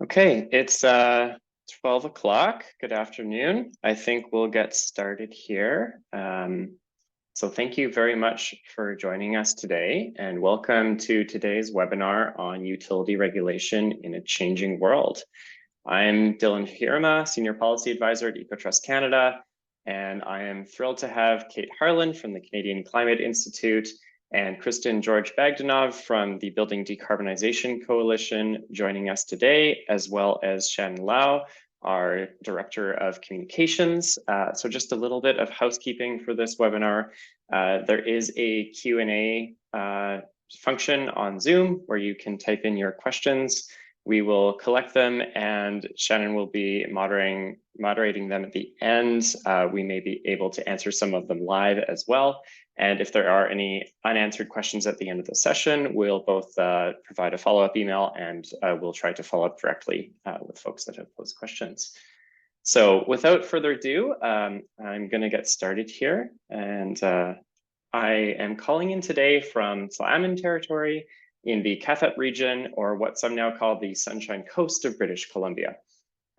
Okay, it's 12 o'clock. Good afternoon. I think we'll get started here. So thank you very much for joining us today, and welcome to today's webinar on utility regulation in a changing world. I'm Dylan Hirama, Senior Policy Advisor at EcoTrust Canada, and I am thrilled to have Kate Harlan from the Canadian Climate Institute and Kristen George Bagdanov from the Building Decarbonization Coalition joining us today, as well as Shannon Lau, our Director of Communications. So just a little bit of housekeeping for this webinar. There is a Q&A function on Zoom where you can type in your questions. We will collect them and Shannon will be moderating them at the end. We may be able to answer some of them live as well. And if there are any unanswered questions at the end of the session, we'll both provide a follow-up email and we'll try to follow up directly with folks that have posed questions. So without further ado, I'm going to get started here. And I am calling in today from Tla'amin territory in the Cathup region, or what some now call the Sunshine Coast of British Columbia.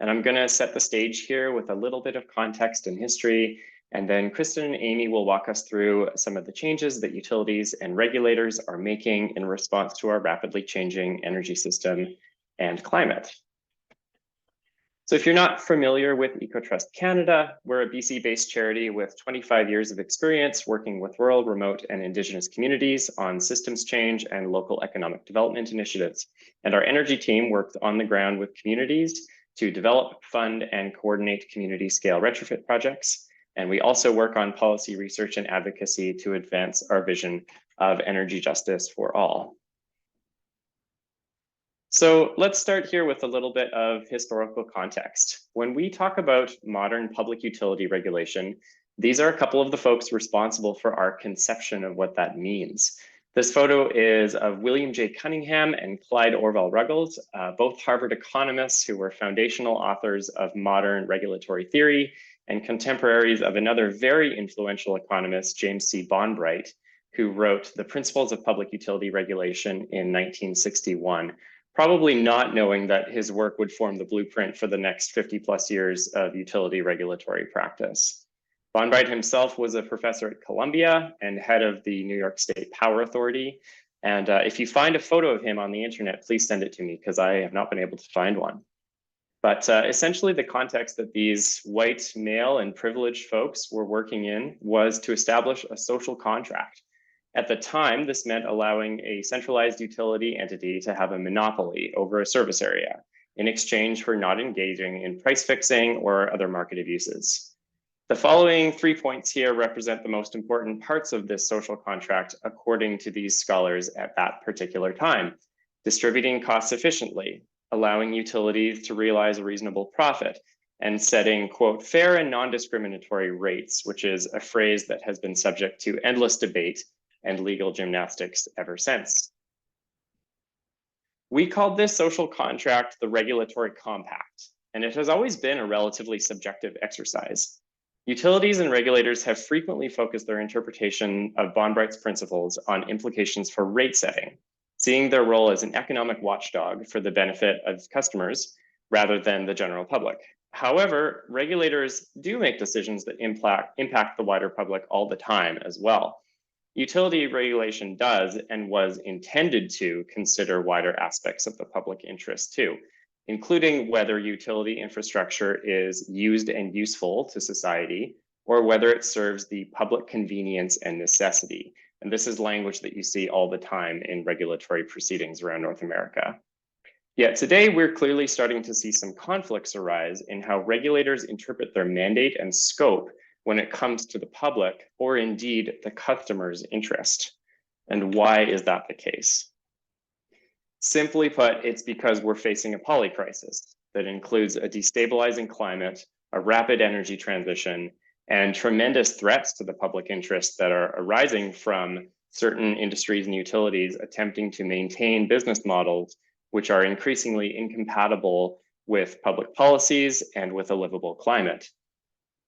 And I'm going to set the stage here with a little bit of context and history, and then Kristen and Amy will walk us through some of the changes that utilities and regulators are making in response to our rapidly changing energy system and climate. So if you're not familiar with EcoTrust Canada, we're a BC-based charity with 25 years of experience working with rural, remote, and Indigenous communities on systems change and local economic development initiatives. And our energy team works on the ground with communities to develop, fund, and coordinate community-scale retrofit projects. And we also work on policy research and advocacy to advance our vision of energy justice for all. So let's start here with a little bit of historical context. When we talk about modern public utility regulation, these are a couple of the folks responsible for our conception of what that means. This photo is of William J. Cunningham and Clyde Orville Ruggles, both Harvard economists who were foundational authors of modern regulatory theory and contemporaries of another very influential economist, James C. Bonbright, who wrote The Principles of Public Utility Regulation in 1961. Probably not knowing that his work would form the blueprint for the next 50+ years of utility regulatory practice. Bonbright himself was a professor at Columbia and head of the New York State Power Authority. And if you find a photo of him on the internet, please send it to me because I have not been able to find one. But essentially the context that these white, male, and privileged folks were working in was to establish a social contract. At the time, this meant allowing a centralized utility entity to have a monopoly over a service area in exchange for not engaging in price fixing or other market abuses. The following 3 points here represent the most important parts of this social contract according to these scholars at that particular time. Distributing costs efficiently, allowing utilities to realize a reasonable profit, and setting, quote, fair and non-discriminatory rates, which is a phrase that has been subject to endless debate and legal gymnastics ever since. We called this social contract the regulatory compact, and it has always been a relatively subjective exercise. Utilities and regulators have frequently focused their interpretation of Bonbright's principles on implications for rate setting, seeing their role as an economic watchdog for the benefit of customers rather than the general public. However, regulators do make decisions that impact the wider public all the time as well. Utility regulation does and was intended to consider wider aspects of the public interest too, including whether utility infrastructure is used and useful to society, or whether it serves the public convenience and necessity. And this is language that you see all the time in regulatory proceedings around North America. Yet today, we're clearly starting to see some conflicts arise in how regulators interpret their mandate and scope when it comes to the public, or indeed the customer's interest. And why is that the case? Simply put, it's because we're facing a polycrisis that includes a destabilizing climate, a rapid energy transition, and tremendous threats to the public interest that are arising from certain industries and utilities attempting to maintain business models which are increasingly incompatible with public policies and with a livable climate.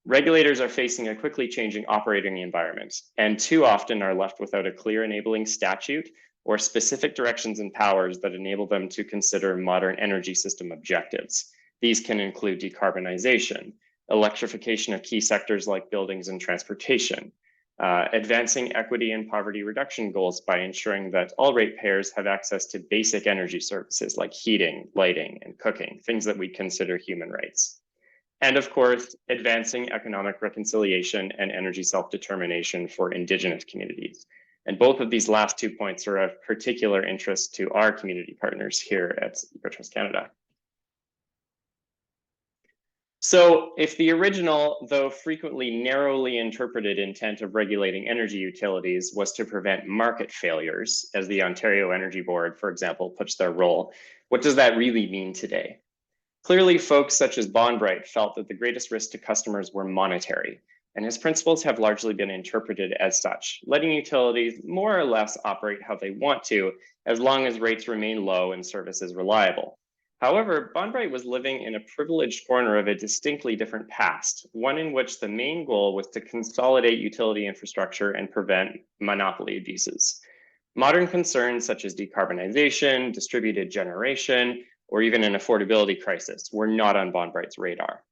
Regulators are facing a quickly changing operating environment, and too often are left without a clear enabling statute or specific directions and powers that enable them to consider modern energy system objectives. These can include decarbonization, electrification of key sectors like buildings and transportation, advancing equity and poverty reduction goals by ensuring that all ratepayers have access to basic energy services like heating, lighting, and cooking, things that we consider human rights. And of course, advancing economic reconciliation and energy self-determination for Indigenous communities. And both of these last 2 points are of particular interest to our community partners here at EcoTrust Canada. So if the original, though frequently narrowly interpreted intent of regulating energy utilities was to prevent market failures, as the Ontario Energy Board, for example, puts their role, what does that really mean today? Clearly, folks such as Bonbright felt that the greatest risk to customers were monetary, and his principles have largely been interpreted as such, letting utilities more or less operate how they want to, as long as rates remain low and service is reliable. However, Bonbright was living in a privileged corner of a distinctly different past, one in which the main goal was to consolidate utility infrastructure and prevent monopoly abuses. Modern concerns such as decarbonization, distributed generation, or even an affordability crisis were not on Bonbright's radar.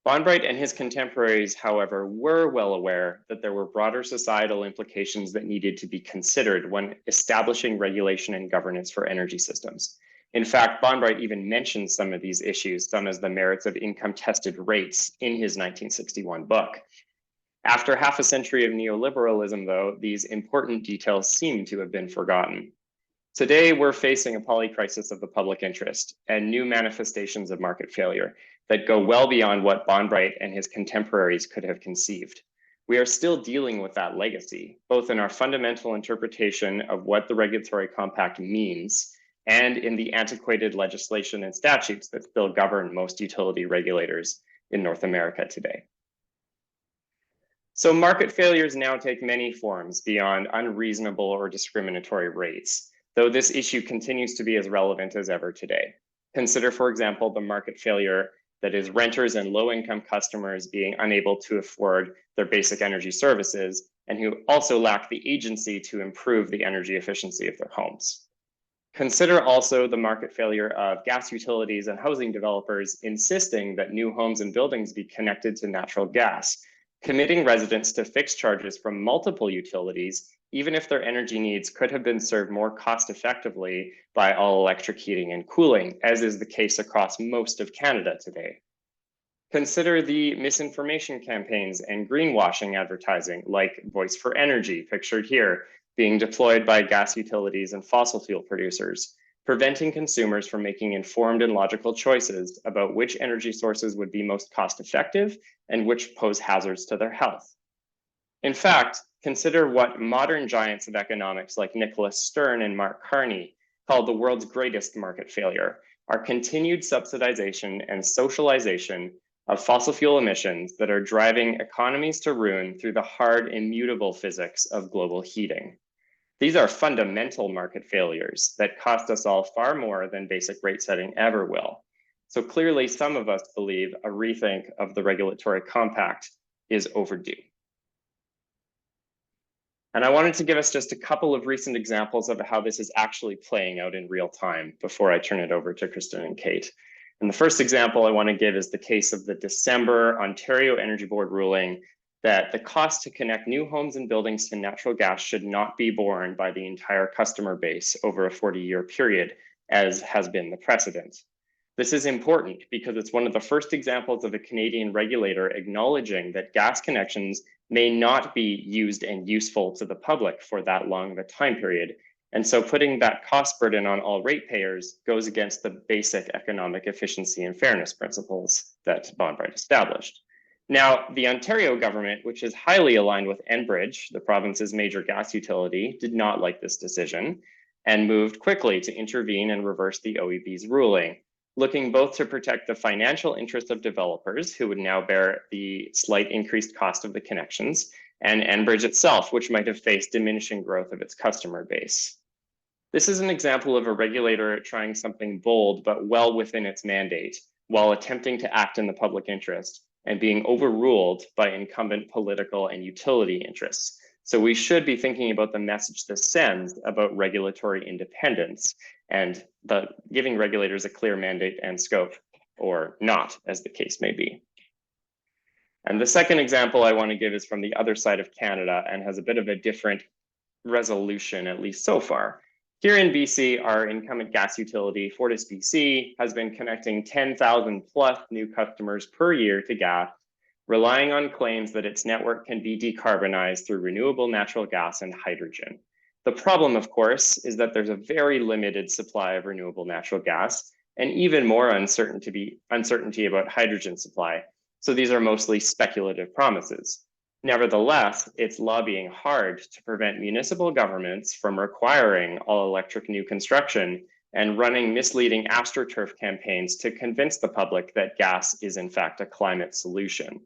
Bonbright and his contemporaries, however, were well aware that there were broader societal implications that needed to be considered when establishing regulation and governance for energy systems. In fact, Bonbright even mentioned some of these issues, some as the merits of income-tested rates, in his 1961 book. After half a century of neoliberalism, though, these important details seem to have been forgotten. Today, we're facing a polycrisis of the public interest and new manifestations of market failure that go well beyond what Bonbright and his contemporaries could have conceived. We are still dealing with that legacy, both in our fundamental interpretation of what the regulatory compact means and in the antiquated legislation and statutes that still govern most utility regulators in North America today. So market failures now take many forms beyond unreasonable or discriminatory rates, though this issue continues to be as relevant as ever today. Consider, for example, the market failure that is renters and low-income customers being unable to afford their basic energy services and who also lack the agency to improve the energy efficiency of their homes. Consider also the market failure of gas utilities and housing developers insisting that new homes and buildings be connected to natural gas, committing residents to fixed charges from multiple utilities, even if their energy needs could have been served more cost effectively by all electric heating and cooling, as is the case across most of Canada today. Consider the misinformation campaigns and greenwashing advertising like Voice for Energy, pictured here, being deployed by gas utilities and fossil fuel producers, preventing consumers from making informed and logical choices about which energy sources would be most cost effective and which pose hazards to their health. In fact, consider what modern giants of economics like Nicholas Stern and Mark Carney called the world's greatest market failure, our continued subsidization and socialization of fossil fuel emissions that are driving economies to ruin through the hard, immutable physics of global heating. These are fundamental market failures that cost us all far more than basic rate setting ever will. So clearly, some of us believe a rethink of the regulatory compact is overdue. And I wanted to give us just a couple of recent examples of how this is actually playing out in real time before I turn it over to Kristen and Kate. And the first example I want to give is the case of the December Ontario Energy Board ruling that the cost to connect new homes and buildings to natural gas should not be borne by the entire customer base over a 40-year period, as has been the precedent. This is important because it's one of the first examples of a Canadian regulator acknowledging that gas connections may not be used and useful to the public for that long of a time period. And so putting that cost burden on all ratepayers goes against the basic economic efficiency and fairness principles that Bonbright established. Now, the Ontario government, which is highly aligned with Enbridge, the province's major gas utility, did not like this decision and moved quickly to intervene and reverse the OEB's ruling, looking both to protect the financial interests of developers who would now bear the slight increased cost of the connections, and Enbridge itself, which might have faced diminishing growth of its customer base. This is an example of a regulator trying something bold but well within its mandate, while attempting to act in the public interest and being overruled by incumbent political and utility interests, So we should be thinking about the message this sends about regulatory independence and giving regulators a clear mandate and scope, or not, as the case may be. And the second example I want to give is from the other side of Canada and has a bit of a different resolution, at least so far. Here in BC, our incumbent gas utility, FortisBC, has been connecting 10,000 plus new customers per year to gas, relying on claims that its network can be decarbonized through renewable natural gas and hydrogen. The problem, of course, is that there's a very limited supply of renewable natural gas and even more uncertainty about hydrogen supply. So these are mostly speculative promises. Nevertheless, it's lobbying hard to prevent municipal governments from requiring all electric new construction and running misleading AstroTurf campaigns to convince the public that gas is in fact a climate solution.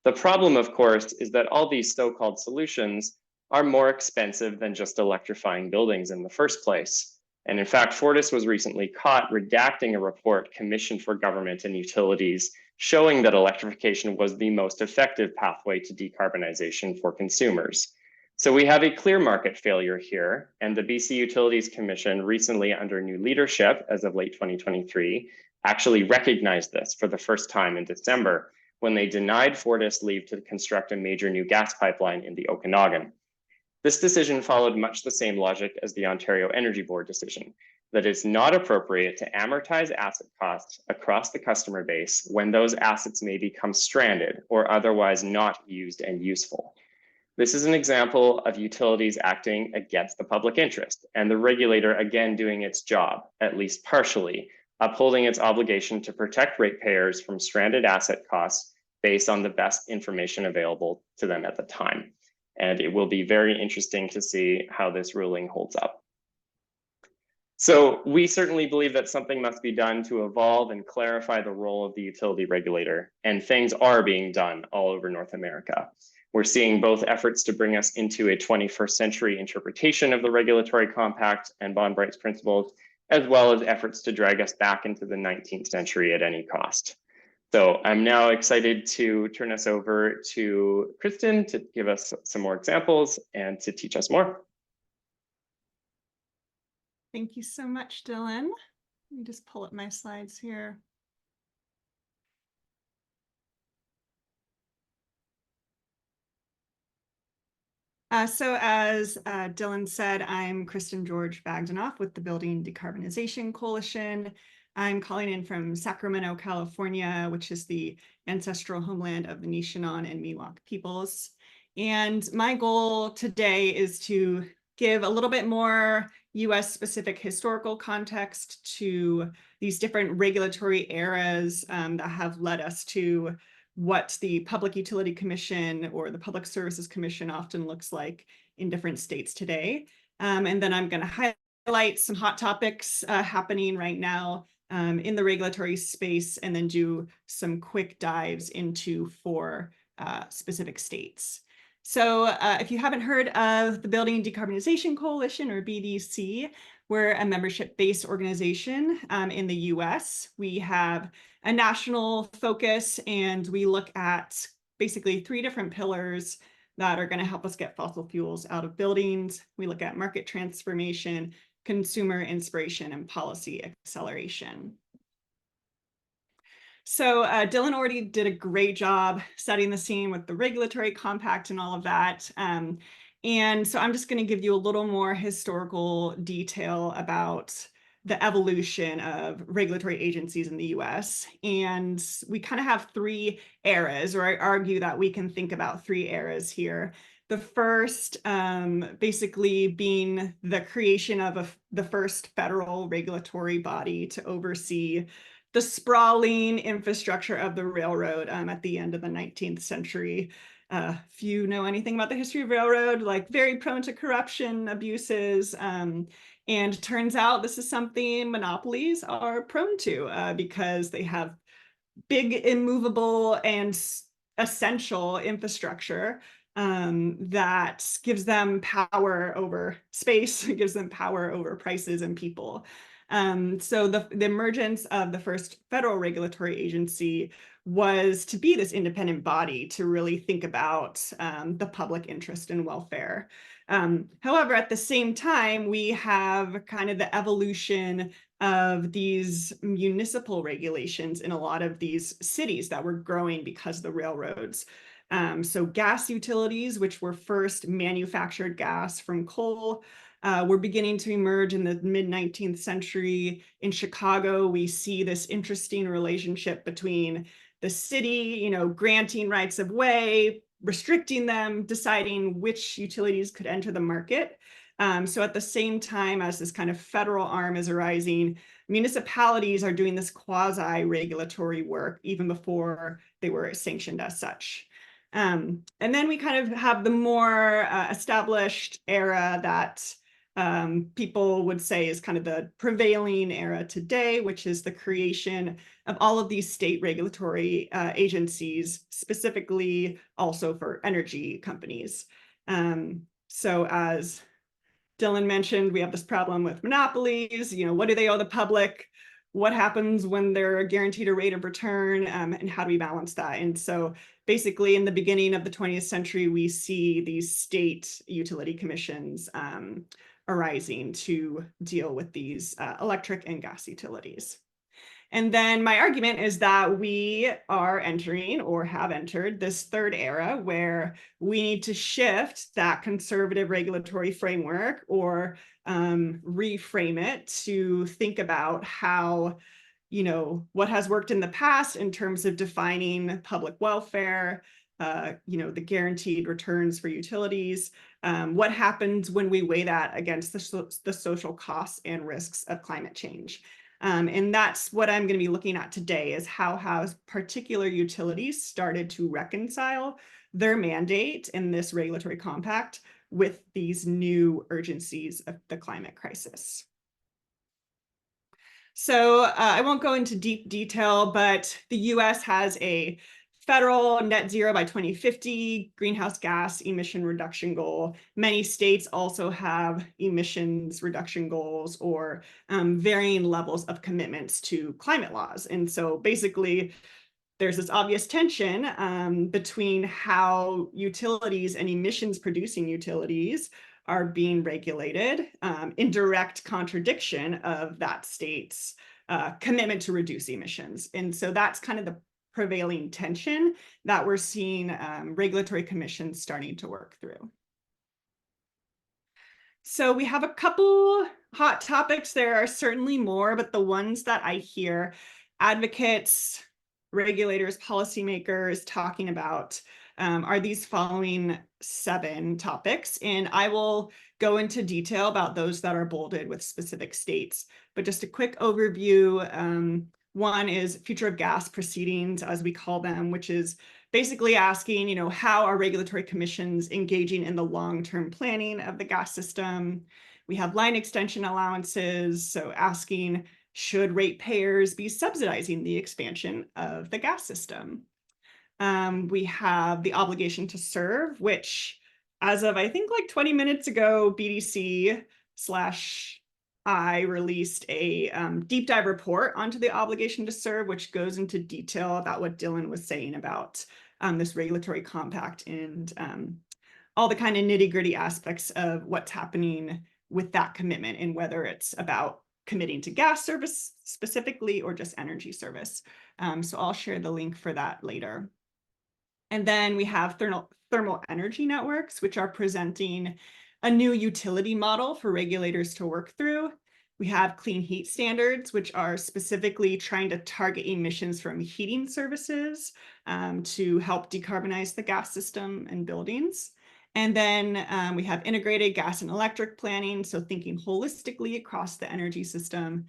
The problem, of course, is that all these so-called solutions are more expensive than just electrifying buildings in the first place. And in fact, Fortis was recently caught redacting a report commissioned for government and utilities showing that electrification was the most effective pathway to decarbonization for consumers. So we have a clear market failure here, and the BC Utilities Commission recently, under new leadership as of late 2023, actually recognized this for the first time in December when they denied Fortis leave to construct a major new gas pipeline in the Okanagan. This decision followed much the same logic as the Ontario Energy Board decision, that it's not appropriate to amortize asset costs across the customer base when those assets may become stranded or otherwise not used and useful. This is an example of utilities acting against the public interest and the regulator again doing its job, at least partially, upholding its obligation to protect ratepayers from stranded asset costs based on the best information available to them at the time. And it will be very interesting to see how this ruling holds up. So we certainly believe that something must be done to evolve and clarify the role of the utility regulator, and things are being done all over North America. We're seeing both efforts to bring us into a 21st century interpretation of the regulatory compact and bond rights principles, as well as efforts to drag us back into the 19th century at any cost. So I'm now excited to turn us over to Kristen to give us some more examples and to teach us more. Thank you so much, Dylan. Let me just pull up my slides here. So as Dylan said, I'm Kristen George Bagdanoff with the Building Decarbonization Coalition. I'm calling in from Sacramento, California, which is the ancestral homeland of the Nishinon and Miwok peoples. And my goal today is to give a little bit more US-specific historical context to these different regulatory eras that have led us to what the Public Utility Commission or the Public Services Commission often looks like in different states today. And then I'm going to highlight some hot topics happening right now in the regulatory space, and then do some quick dives into 4 specific states. So if you haven't heard of the Building Decarbonization Coalition, or BDC, we're a membership-based organization in the US. We have a national focus, and we look at basically 3 different pillars that are going to help us get fossil fuels out of buildings. We look at market transformation, consumer inspiration, and policy acceleration. So Dylan already did a great job setting the scene with the regulatory compact and all of that. And so I'm just going to give you a little more historical detail about the evolution of regulatory agencies in the US. And we kind of have 3 eras, or I argue that we can think about 3 eras here. The first basically being the creation of the first federal regulatory body to oversee the sprawling infrastructure of the railroad at the end of the 19th century. If you know anything about the history of railroad, like very prone to corruption, abuses, and turns out this is something monopolies are prone to because they have big, immovable, and essential infrastructure that gives them power over space, gives them power over prices and people. So the emergence of the first federal regulatory agency was to be this independent body to really think about the public interest and welfare. However, at the same time, we have kind of the evolution of these municipal regulations in a lot of these cities that were growing because of the railroads. So gas utilities, which were first manufactured gas from coal, were beginning to emerge in the mid-19th century. In Chicago, we see this interesting relationship between the city, granting rights of way, restricting them, deciding which utilities could enter the market. So at the same time as this kind of federal arm is arising, municipalities are doing this quasi-regulatory work even before they were sanctioned as such. And then we kind of have the more established era that people would say is kind of the prevailing era today, which is the creation of all of these state regulatory agencies, specifically also for energy companies. So as Dylan mentioned, we have this problem with monopolies. What do they owe the public? What happens when they're guaranteed a rate of return, and how do we balance that? And so basically in the beginning of the 20th century, we see these state utility commissions arising to deal with these electric and gas utilities. And then my argument is that we are entering or have entered this third era where we need to shift that conservative regulatory framework or reframe it to think about how, what has worked in the past in terms of defining public welfare, the guaranteed returns for utilities, what happens when we weigh that against the social costs and risks of climate change. And that's what I'm going to be looking at today, is how has particular utilities started to reconcile their mandate in this regulatory compact with these new urgencies of the climate crisis. So I won't go into deep detail, but the US has a federal net zero by 2050 greenhouse gas emission reduction goal. Many states also have emissions reduction goals or varying levels of commitments to climate laws. And so basically, there's this obvious tension between how utilities and emissions producing utilities are being regulated in direct contradiction of that state's commitment to reduce emissions. And so that's kind of the prevailing tension that we're seeing regulatory commissions starting to work through. So we have a couple hot topics. There are certainly more, but the ones that I hear advocates, regulators, policymakers talking about are these following 7 topics. And I will go into detail about those that are bolded with specific states. But just a quick overview. One is future of gas proceedings, as we call them, which is basically asking, how are regulatory commissions engaging in the long-term planning of the gas system? We have line extension allowances, so asking, should ratepayers be subsidizing the expansion of the gas system? We have the obligation to serve, which as of, I think, like 20 minutes ago, BDC/I released a deep dive report onto the obligation to serve, which goes into detail about what Dylan was saying about this regulatory compact and all the kind of nitty-gritty aspects of what's happening with that commitment and whether it's about committing to gas service specifically or just energy service. So I'll share the link for that later. And then we have thermal energy networks, which are presenting a new utility model for regulators to work through. We have clean heat standards, which are specifically trying to target emissions from heating services to help decarbonize the gas system and buildings. And then we have integrated gas and electric planning, so thinking holistically across the energy system.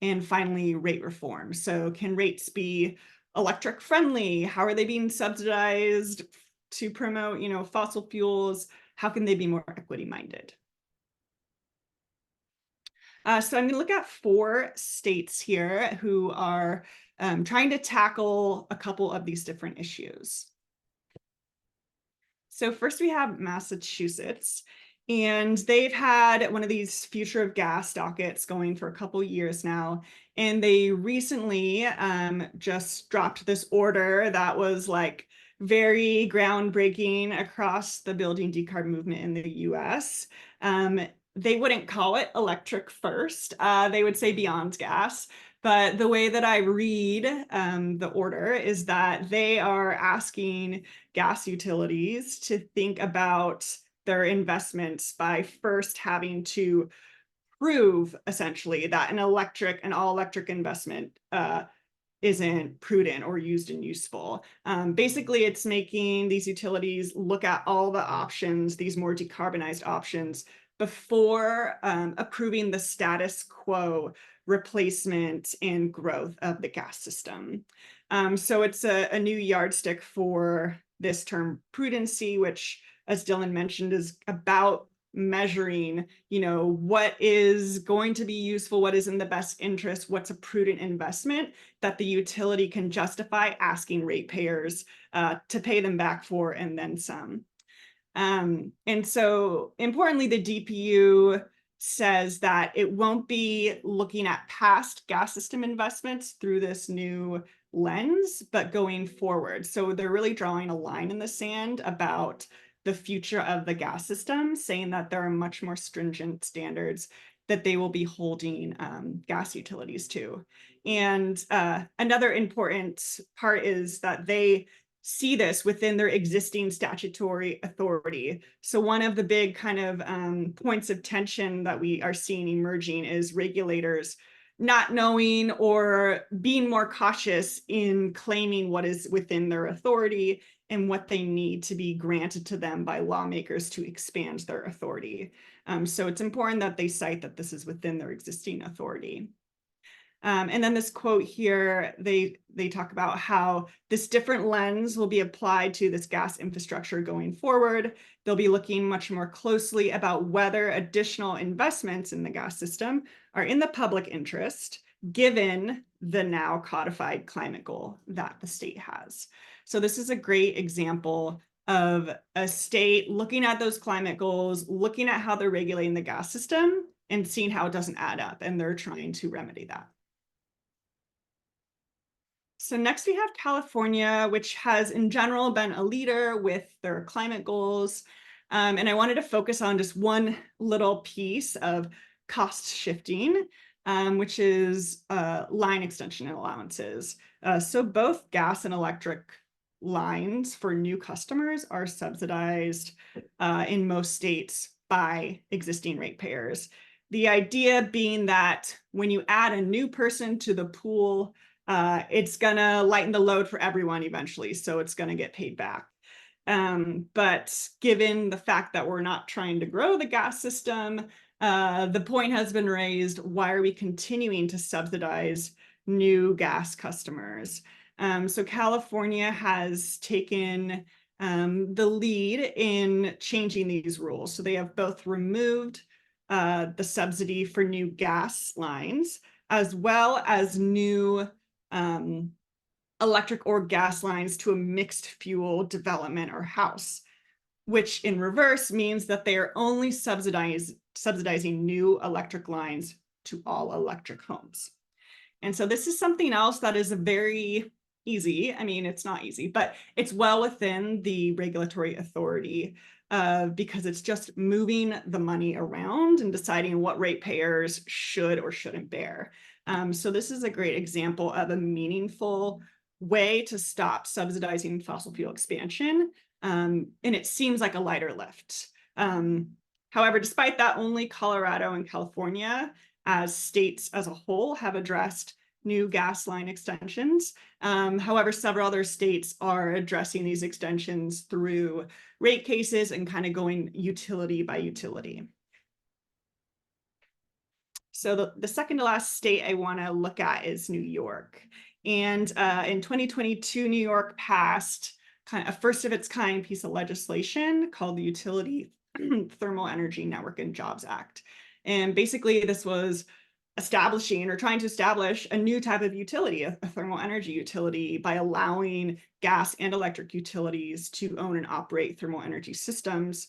And finally, rate reform. So can rates be electric friendly? How are they being subsidized to promote, fossil fuels? How can they be more equity minded? So I'm going to look at 4 states here who are trying to tackle a couple of these different issues. So first we have Massachusetts. And they've had one of these future of gas dockets going for a couple years now. And they recently just dropped this order that was like very groundbreaking across the building decarb movement in the US. They wouldn't call it electric first. They would say beyond gas. But the way that I read the order is that they are asking gas utilities to think about their investments by first having to prove essentially that an all electric investment isn't prudent or used and useful. Basically, it's making these utilities look at all the options, these more decarbonized options, before approving the status quo replacement and growth of the gas system. So it's a new yardstick for this term prudency, which, as Dylan mentioned, is about measuring, what is going to be useful, what is in the best interest, what's a prudent investment that the utility can justify asking ratepayers to pay them back for, and then some. And so importantly, the DPU says that it won't be looking at past gas system investments through this new lens, but going forward. So they're really drawing a line in the sand about the future of the gas system, saying that there are much more stringent standards that they will be holding gas utilities to. And another important part is that they see this within their existing statutory authority. So one of the big kind of points of tension that we are seeing emerging is regulators not knowing or being more cautious in claiming what is within their authority and what they need to be granted to them by lawmakers to expand their authority. So it's important that they cite that this is within their existing authority. And then this quote here, they talk about how this different lens will be applied to this gas infrastructure going forward. They'll be looking much more closely about whether additional investments in the gas system are in the public interest, given the now codified climate goal that the state has. So this is a great example of a state looking at those climate goals, looking at how they're regulating the gas system, and seeing how it doesn't add up, and they're trying to remedy that. So next we have California, which has in general been a leader with their climate goals. And I wanted to focus on just one little piece of cost shifting, which is line extension allowances. So both gas and electric lines for new customers are subsidized in most states by existing ratepayers. The idea being that when you add a new person to the pool, it's gonna lighten the load for everyone eventually, so it's gonna get paid back. But given the fact that we're not trying to grow the gas system, the point has been raised, why are we continuing to subsidize new gas customers? So California has taken the lead in changing these rules. So they have both removed the subsidy for new gas lines, as well as new electric or gas lines to a mixed fuel development or house, which in reverse means that they are only subsidizing new electric lines to all electric homes. And so this is something else that is a very easy, I mean, it's not easy, but it's well within the regulatory authority because it's just moving the money around and deciding what ratepayers should or shouldn't bear. So this is a great example of a meaningful way to stop subsidizing fossil fuel expansion. And it seems like a lighter lift. However, despite that, only Colorado and California as states as a whole have addressed new gas line extensions. However, several other states are addressing these extensions through rate cases and kind of going utility by utility. So the second to last state I want to look at is New York. And in 2022, New York passed kind of a first of its kind piece of legislation called the Utility Thermal Energy Network and Jobs Act. And basically this was establishing or trying to establish a new type of utility, a thermal energy utility, by allowing gas and electric utilities to own and operate thermal energy systems.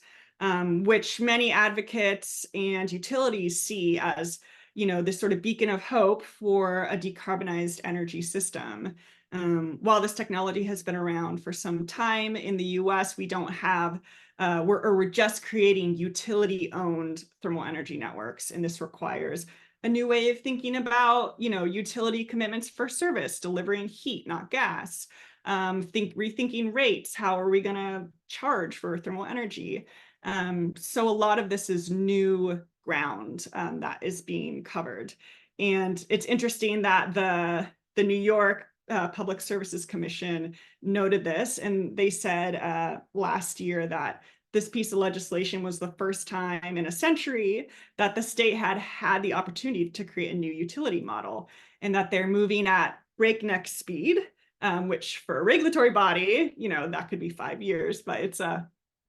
which many advocates and utilities see as, this sort of beacon of hope for a decarbonized energy system. While this technology has been around for some time in the US, we don't have, we're just creating utility-owned thermal energy networks, and this requires a new way of thinking about, utility commitments for service, delivering heat, not gas. Rethinking rates. How are we going to charge for thermal energy? So a lot of this is new ground that is being covered. And it's interesting that the New York Public Services Commission noted this, and they said last year that this piece of legislation was the first time in a century that the state had the opportunity to create a new utility model, and that they're moving at breakneck speed, which for a regulatory body, that could be 5 years, but it's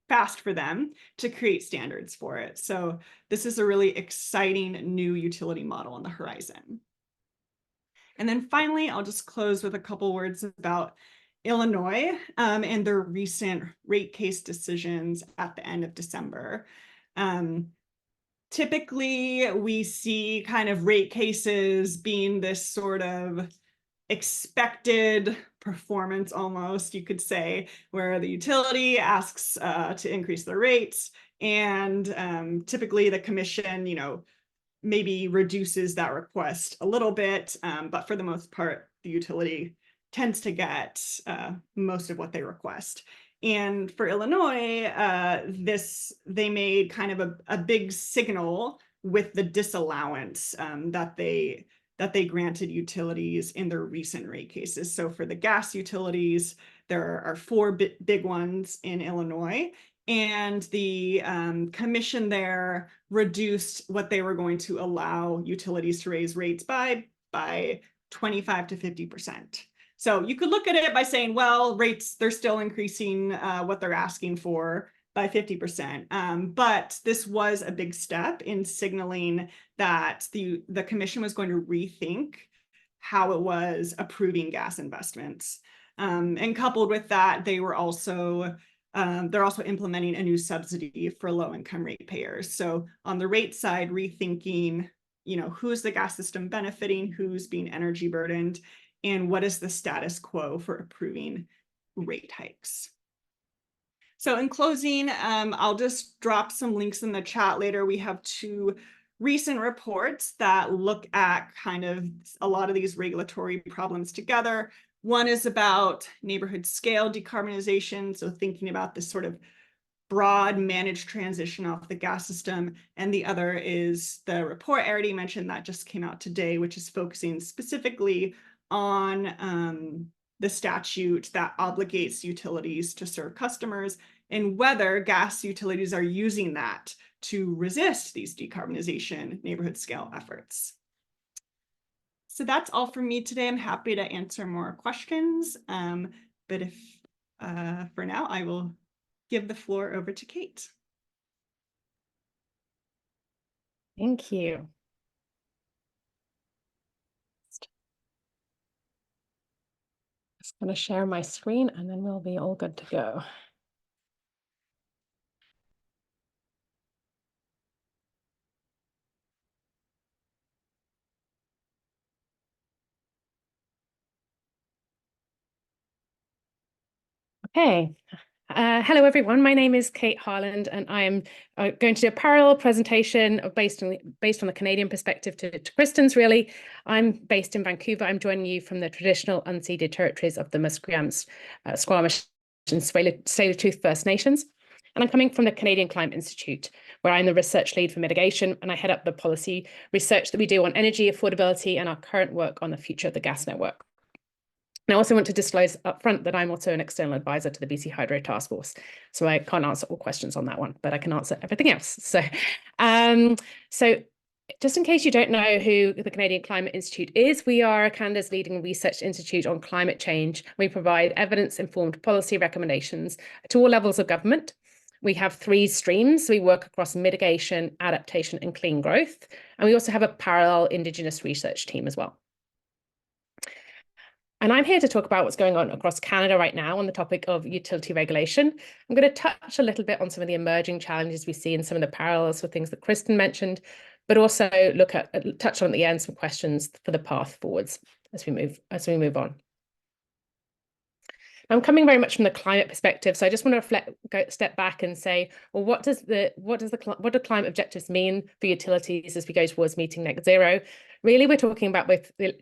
fast for them to create standards for it. So this is a really exciting new utility model on the horizon. And then finally, I'll just close with a couple words about Illinois and their recent rate case decisions at the end of December. Typically, we see kind of rate cases being this sort of expected performance, almost, you could say, where the utility asks to increase the rates, and typically the commission, maybe reduces that request a little bit, but for the most part, the utility tends to get most of what they request. And for Illinois, they made kind of a big signal with the disallowance that they granted utilities in their recent rate cases. So for the gas utilities, there are 4 big ones in Illinois, and the commission there reduced what they were going to allow utilities to raise rates by 25 to 50%. So you could look at it by saying, well, rates, they're still increasing what they're asking for by 50%. But this was a big step in signaling that the commission was going to rethink how it was approving gas investments. And coupled with that, they're also implementing a new subsidy for low-income ratepayers. So on the rate side, rethinking, who's the gas system benefiting, who's being energy burdened, and what is the status quo for approving rate hikes. So in closing, I'll just drop some links in the chat later. We have 2 recent reports that look at kind of a lot of these regulatory problems together. One is about neighborhood scale decarbonization, so thinking about this sort of broad managed transition off the gas system. And the other is the report I already mentioned that just came out today, which is focusing specifically on the statute that obligates utilities to serve customers, and whether gas utilities are using that to resist these decarbonization neighborhood scale efforts. So that's all from me today. I'm happy to answer more questions, but for now, I will give the floor over to Kate. Thank you. Just going to share my screen and then we'll be all good to go. Okay. Hello, everyone. My name is Kate Harland, and I am going to do a parallel presentation based on the Canadian perspective to Kristen's, really. I'm based in Vancouver. I'm joining you from the traditional unceded territories of the Musqueam, Squamish, and Tsleil-Waututh First Nations. And I'm coming from the Canadian Climate Institute, where I'm the research lead for mitigation, and I head up the policy research that we do on energy affordability and our current work on the future of the gas network. And I also want to disclose upfront that I'm also an external advisor to the BC Hydro Task Force. So I can't answer all questions on that one, but I can answer everything else. So just in case you don't know who the Canadian Climate Institute is, we are Canada's leading research institute on climate change. We provide evidence-informed policy recommendations to all levels of government. We have 3 streams. We work across mitigation, adaptation, and clean growth. And we also have a parallel Indigenous research team as well. And I'm here to talk about what's going on across Canada right now on the topic of utility regulation. I'm going to touch a little bit on some of the emerging challenges we see and some of the parallels with things that Kristen mentioned, but also touch on at the end some questions for the path forwards as we move on. I'm coming very much from the climate perspective, so I just want to step back and say, well, what do climate objectives mean for utilities as we go towards meeting net zero? Really, we're talking about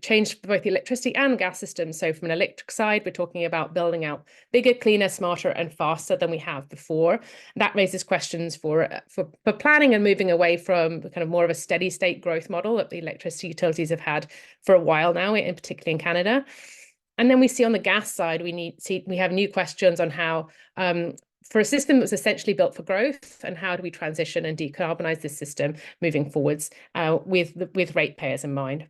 change for both the electricity and gas systems. So from an electric side, we're talking about building out bigger, cleaner, smarter, and faster than we have before. That raises questions for planning and moving away from kind of more of a steady state growth model that the electricity utilities have had for a while now, in particular in Canada. And then we see on the gas side, we have new questions on how, for a system that was essentially built for growth, and how do we transition and decarbonize this system moving forwards with ratepayers in mind.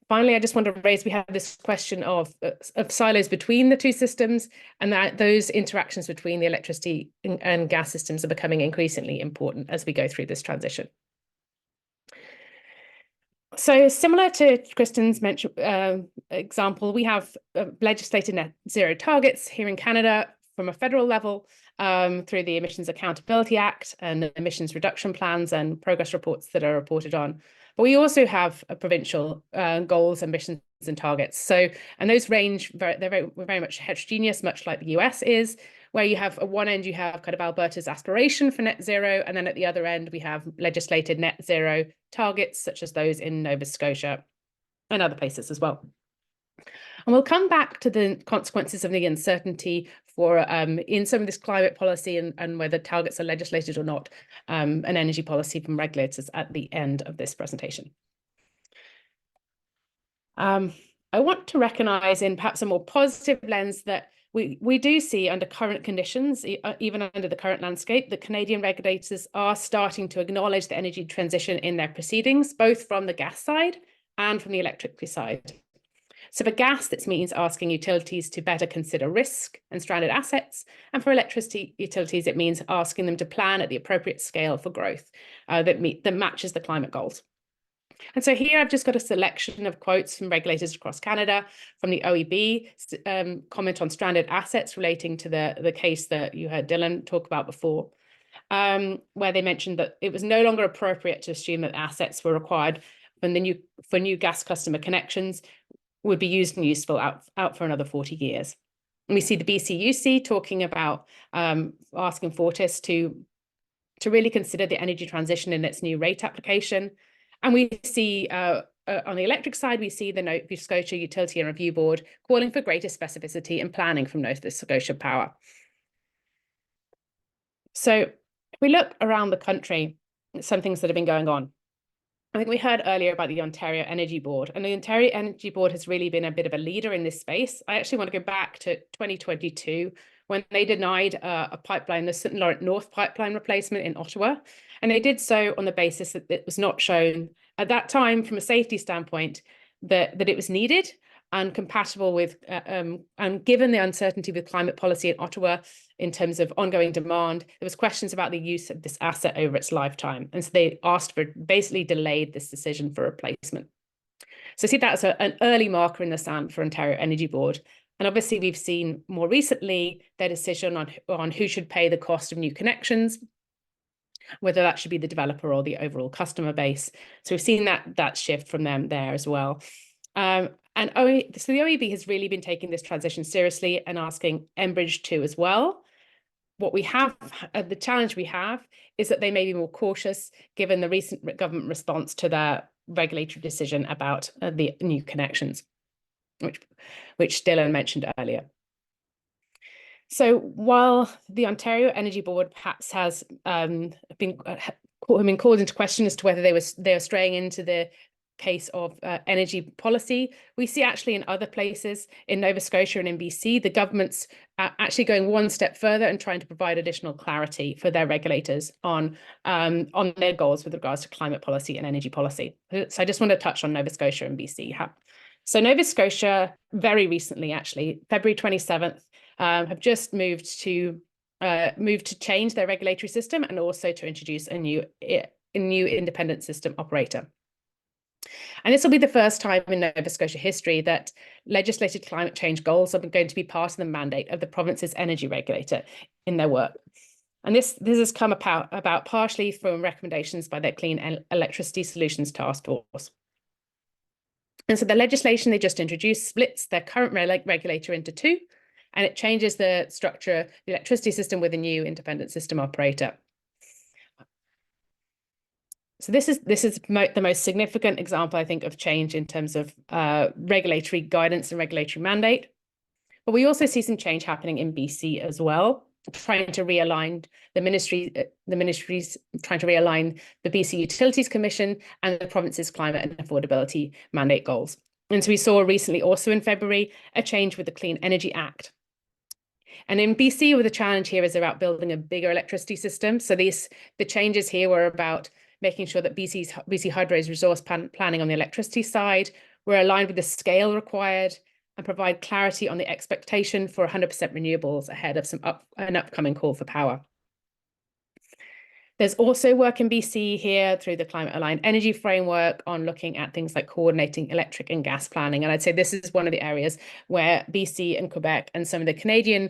Finally, I just want to raise, we have this question of silos between the two systems, and that those interactions between the electricity and gas systems are becoming increasingly important as we go through this transition. So similar to Kristen's example, we have legislated net zero targets here in Canada from a federal level through the Emissions Accountability Act and emissions reduction plans and progress reports that are reported on. But we also have provincial goals, ambitions and targets. So, and those range, they're very much heterogeneous, much like the US is, where you have at one end, you have kind of Alberta's aspiration for net zero. And then at the other end, we have legislated net zero targets, such as those in Nova Scotia and other places as well. And we'll come back to the consequences of the uncertainty for in some of this climate policy and whether targets are legislated or not, an energy policy from regulators at the end of this presentation. I want to recognise in perhaps a more positive lens that we do see under current conditions, even under the current landscape, the Canadian regulators are starting to acknowledge the energy transition in their proceedings, both from the gas side and from the electricity side. So for gas, this means asking utilities to better consider risk and stranded assets. And for electricity utilities, it means asking them to plan at the appropriate scale for growth that matches the climate goals. And so here I've just got a selection of quotes from regulators across Canada, from the OEB, comment on stranded assets relating to the case that you heard Dylan talk about before, where they mentioned that it was no longer appropriate to assume that assets were required for new gas customer connections would be used and useful out for another 40 years. And we see the BCUC talking about asking Fortis to really consider the energy transition in its new rate application. And we see on the electric side, we see the Nova Scotia Utility and Review Board calling for greater specificity and planning from Nova Scotia Power. So if we look around the country, some things that have been going on. I think we heard earlier about the Ontario Energy Board, and the Ontario Energy Board has really been a bit of a leader in this space. I actually want to go back to 2022 when they denied a pipeline, the St. Laurent North pipeline replacement in Ottawa. And they did so on the basis that it was not shown at that time from a safety standpoint that it was needed and compatible with, and given the uncertainty with climate policy in Ottawa in terms of ongoing demand, there was questions about the use of this asset over its lifetime. And so they basically delayed this decision for replacement. So see that as an early marker in the sand for Ontario Energy Board. And obviously we've seen more recently their decision on who should pay the cost of new connections, whether that should be the developer or the overall customer base. So we've seen that shift from them there as well. So the OEB has really been taking this transition seriously and asking Enbridge to as well. What we have, the challenge we have is that they may be more cautious given the recent government response to their regulatory decision about the new connections, which Dylan mentioned earlier. So while the Ontario Energy Board perhaps has been called into question as to whether they are straying into the case of energy policy, we see actually in other places in Nova Scotia and in BC, the government's actually going one step further and trying to provide additional clarity for their regulators on their goals with regards to climate policy and energy policy. So I just want to touch on Nova Scotia and BC. So Nova Scotia, very recently, actually, February 27th, have just moved to change their regulatory system and also to introduce a new independent system operator. And this will be the first time in Nova Scotia history that legislated climate change goals are going to be part of the mandate of the province's energy regulator in their work. And this has come about partially from recommendations by their Clean Electricity Solutions Task Force. And so the legislation they just introduced splits their current regulator into two, and it changes the structure, the electricity system with a new independent system operator. So this is the most significant example, I think, of change in terms of regulatory guidance and regulatory mandate. But we also see some change happening in BC as well, trying to realign the ministries trying to realign the BC Utilities Commission and the province's climate and affordability mandate goals. And so we saw recently, also in February, a change with the Clean Energy Act. And in BC, the challenge here is about building a bigger electricity system. So the changes here were about making sure that BC Hydro's resource planning on the electricity side were aligned with the scale required and provide clarity on the expectation for 100% renewables ahead of an upcoming call for power. There's also work in BC here through the Climate Aligned Energy Framework on looking at things like coordinating electric and gas planning. And I'd say this is one of the areas where BC and Quebec and some of the Canadian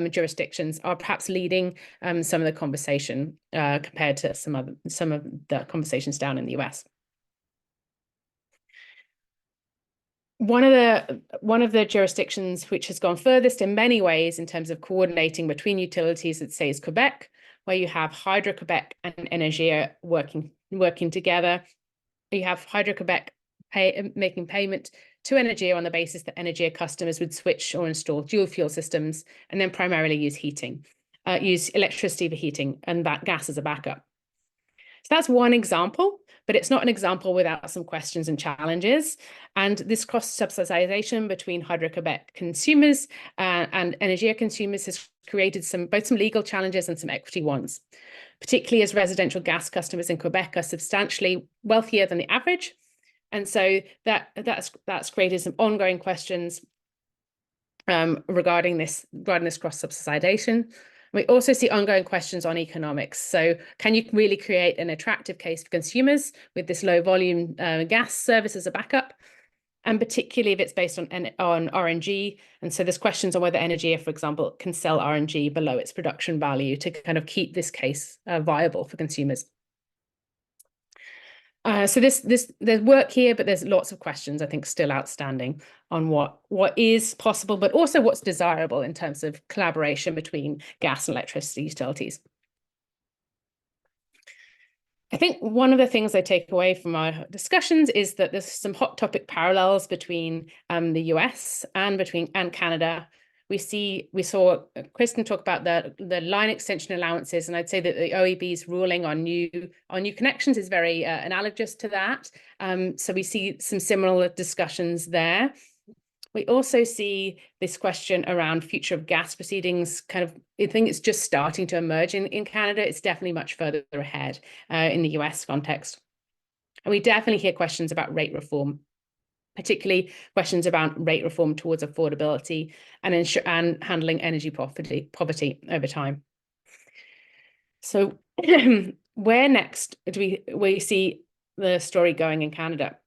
jurisdictions are perhaps leading some of the conversation compared to some of the conversations down in the US. One of the jurisdictions which has gone furthest in many ways in terms of coordinating between utilities, let's say, is Quebec, where you have Hydro-Quebec and Énergir working together. You have Hydro-Quebec making payment to Énergir on the basis that Énergir customers would switch or install dual fuel systems and then primarily use electricity for heating and that gas as a backup. So that's one example, but it's not an example without some questions and challenges. And this cross-subsidization between Hydro-Quebec consumers and Énergir consumers has created both some legal challenges and some equity ones, particularly as residential gas customers in Quebec are substantially wealthier than the average. And so that's created some ongoing questions regarding this cross-subsidization. We also see ongoing questions on economics. So can you really create an attractive case for consumers with this low volume gas service as a backup? And particularly if it's based on RNG. And so there's questions on whether Énergir, for example, can sell RNG below its production value to kind of keep this case viable for consumers. So there's work here, but there's lots of questions, I think, still outstanding on what is possible, but also what's desirable in terms of collaboration between gas and electricity utilities. I think one of the things I take away from our discussions is that there's some hot topic parallels between the US and Canada. We saw Kristen talk about the line extension allowances, and I'd say that the OEB's ruling on new connections is very analogous to that. So we see some similar discussions there. We also see this question around future of gas proceedings. I think it's just starting to emerge in Canada. It's definitely much further ahead in the US context. And we definitely hear questions about rate reform, particularly questions about rate reform towards affordability and handling energy poverty over time. So where next do we see the story going in Canada?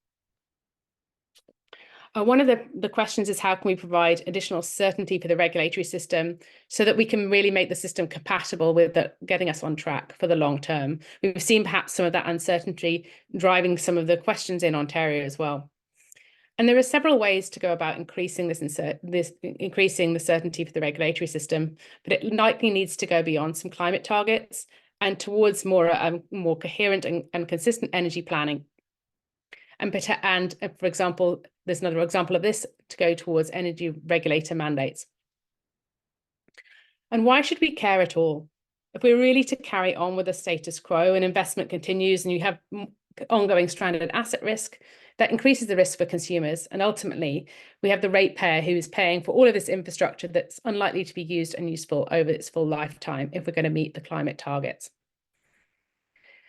One of the questions is how can we provide additional certainty for the regulatory system so that we can really make the system compatible with getting us on track for the long term. We've seen perhaps some of that uncertainty driving some of the questions in Ontario as well. And there are several ways to go about increasing increasing the certainty for the regulatory system, but it likely needs to go beyond some climate targets and towards more coherent and consistent energy planning. And for example, there's another example of this to go towards energy regulator mandates. And why should we care at all? If we're really to carry on with the status quo and investment continues and you have ongoing stranded asset risk, that increases the risk for consumers. And ultimately, we have the ratepayer who is paying for all of this infrastructure that's unlikely to be used and useful over its full lifetime if we're going to meet the climate targets.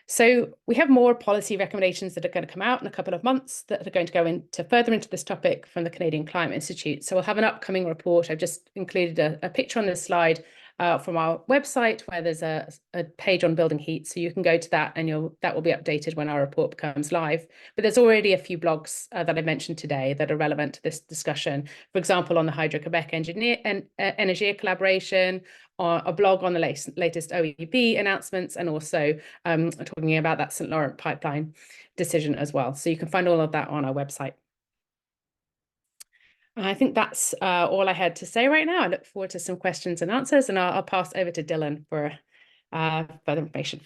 So we have more policy recommendations that are going to come out in a couple of months that are going to go further into this topic from the Canadian Climate Institute. So we'll have an upcoming report. I've just included a picture on this slide from our website, where there's a page on building heat. So you can go to that, and that will be updated when our report becomes live. But there's already a few blogs that I mentioned today that are relevant to this discussion. For example, on the Hydro-Quebec Energy collaboration, or a blog on the latest OEB announcements, and also talking about that St. Laurent pipeline decision as well. So you can find all of that on our website. I think that's all I had to say right now. I look forward to some questions and answers, and I'll pass over to Dylan for further information.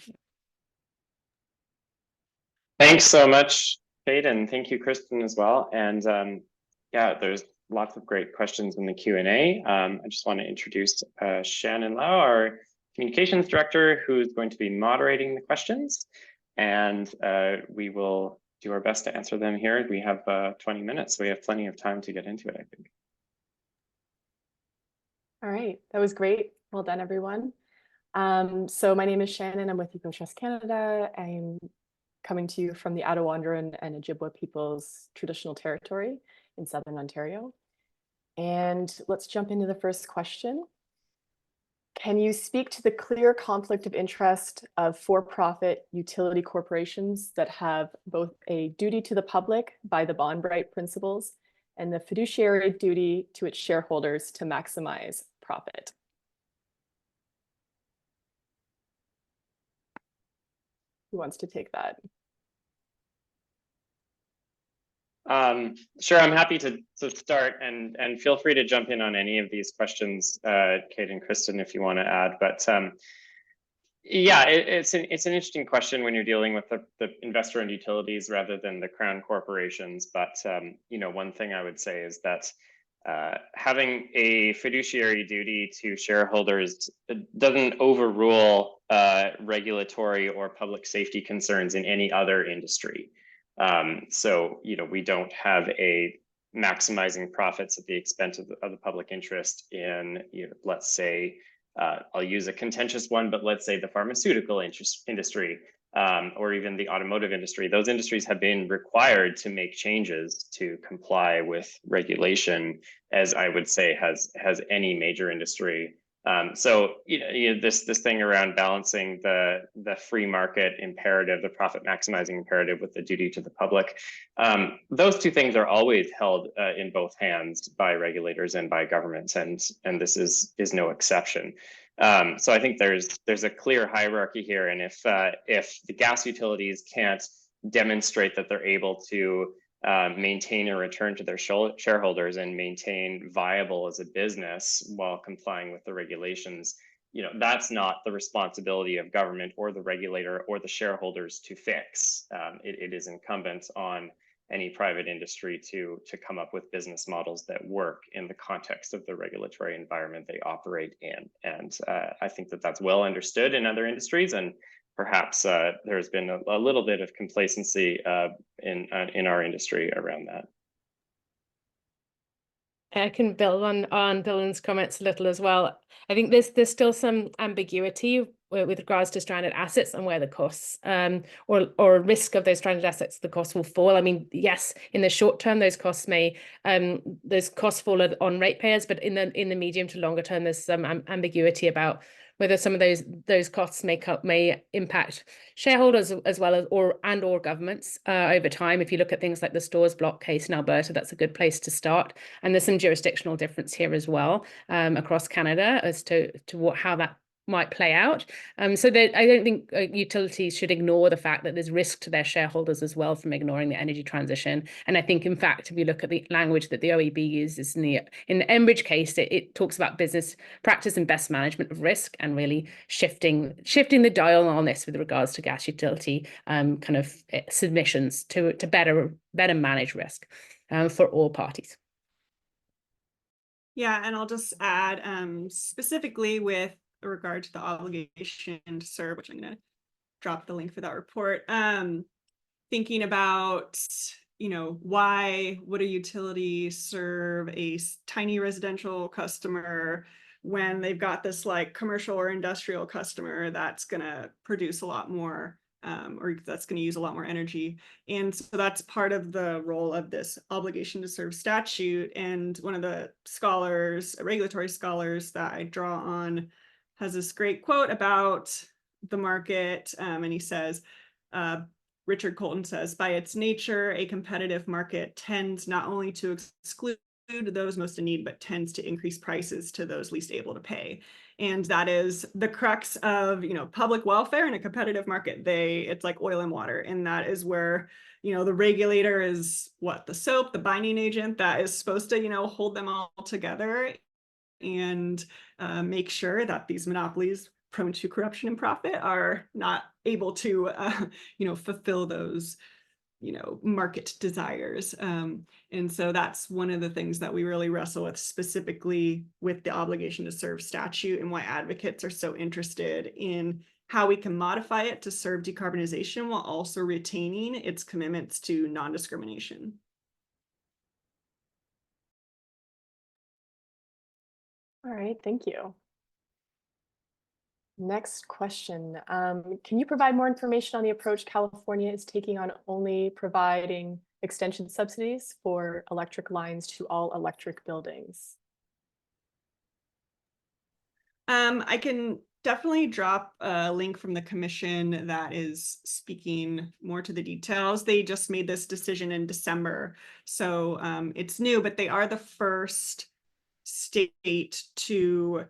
Thanks so much, Kate, and thank you, Kristen, as well. And yeah, there's lots of great questions in the Q&A. I just want to introduce Shannon Lau, our communications director, who's going to be moderating the questions. And we will do our best to answer them here. We have 20 minutes, so we have plenty of time to get into it, I think. All right, that was great. Well done, everyone. So my name is Shannon. I'm with EcoTrust Canada. I'm coming to you from the Attawandaron and Ojibwa people's traditional territory in Southern Ontario. And let's jump into the first question. Can you speak to the clear conflict of interest of for-profit utility corporations that have both a duty to the public by the bond right principles and the fiduciary duty to its shareholders to maximize profit? Who wants to take that? Sure, I'm happy to start, and feel free to jump in on any of these questions, Kate and Kristen, if you want to add. But yeah, it's an interesting question when you're dealing with the investor-owned utilities rather than the crown corporations. But you know, one thing I would say is that having a fiduciary duty to shareholders doesn't overrule regulatory or public safety concerns in any other industry. So, you know, we don't have a maximizing profits at the expense of the public interest in, you know, let's say, I'll use a contentious one, but let's say the pharmaceutical industry, or even the automotive industry. Those industries have been required to make changes to comply with regulation, as I would say has any major industry. So you know, this thing around balancing the free market imperative, the profit maximizing imperative, with the duty to the public, those two things are always held in both hands by regulators and by governments, and this is no exception. So I think there's a clear hierarchy here, and if the gas utilities can't demonstrate that they're able to maintain a return to their shareholders and maintain viable as a business while complying with the regulations, you know, that's not the responsibility of government or the regulator or the shareholders to fix. It is incumbent on any private industry to come up with business models that work in the context of the regulatory environment they operate in. And I think that that's well understood in other industries, and perhaps there's been a little bit of complacency in our industry around that. I can build on Dylan's comments a little as well. I think there's still some ambiguity with regards to stranded assets and where the costs or risk of those stranded assets, the costs will fall. I mean, yes, in the short term, those costs fall on ratepayers, but in the medium to longer term, there's some ambiguity about whether some of those costs may impact shareholders as well as or governments over time. If you look at things like the Stores Block case in Alberta, that's a good place to start. And there's some jurisdictional difference here as well across Canada as to how that might play out. So that I don't think utilities should ignore the fact that there's risk to their shareholders as well from ignoring the energy transition. And I think, in fact, if you look at the language that the OEB uses in the Enbridge case, it talks about business practice and best management of risk, and really shifting the dial on this with regards to gas utility kind of submissions to better manage risk for all parties. Yeah, and I'll just add specifically with regard to the obligation to serve, which I'm going to drop the link for that report. Thinking about, you know, why would a utility serve a tiny residential customer when they've got this like commercial or industrial customer that's going to produce a lot more or that's going to use a lot more energy. And so that's part of the role of this obligation to serve statute. And one of the scholars, regulatory scholars that I draw on has this great quote about the market, and he says, Richard Colton says, by its nature, a competitive market tends not only to exclude those most in need, but tends to increase prices to those least able to pay. And that is the crux of, public welfare in a competitive market. It's like oil and water. And that is where, the regulator is the soap, the binding agent that is supposed to, hold them all together and make sure that these monopolies prone to corruption and profit are not able to, fulfill those, market desires. And so that's one of the things that we really wrestle with, specifically with the obligation to serve statute, and why advocates are so interested in how we can modify it to serve decarbonization while also retaining its commitments to non-discrimination. All right, thank you. Next question. Can you provide more information on the approach California is taking on only providing extension subsidies for electric lines to all electric buildings? I can definitely drop a link from the commission that is speaking more to the details. They just made this decision in December, so it's new, but they are the first state to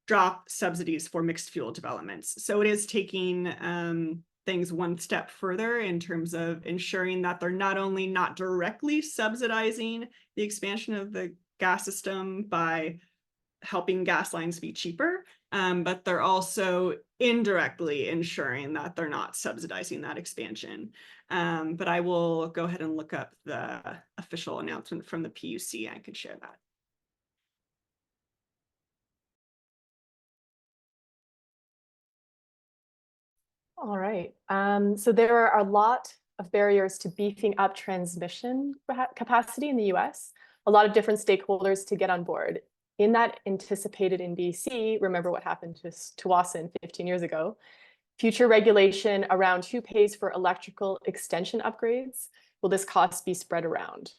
drop subsidies for mixed fuel developments. So it is taking things one step further in terms of ensuring that they're not only not directly subsidizing the expansion of the gas system by helping gas lines be cheaper, but they're also indirectly ensuring that they're not subsidizing that expansion. But I will go ahead and look up the official announcement from the PUC. I could share that. All right. So there are a lot of barriers to beefing up transmission capacity in the US. A lot of different stakeholders to get on board. In that anticipated in BC, remember what happened to Tsawwassen 15 years ago, future regulation around who pays for electrical extension upgrades. Will this cost be spread around?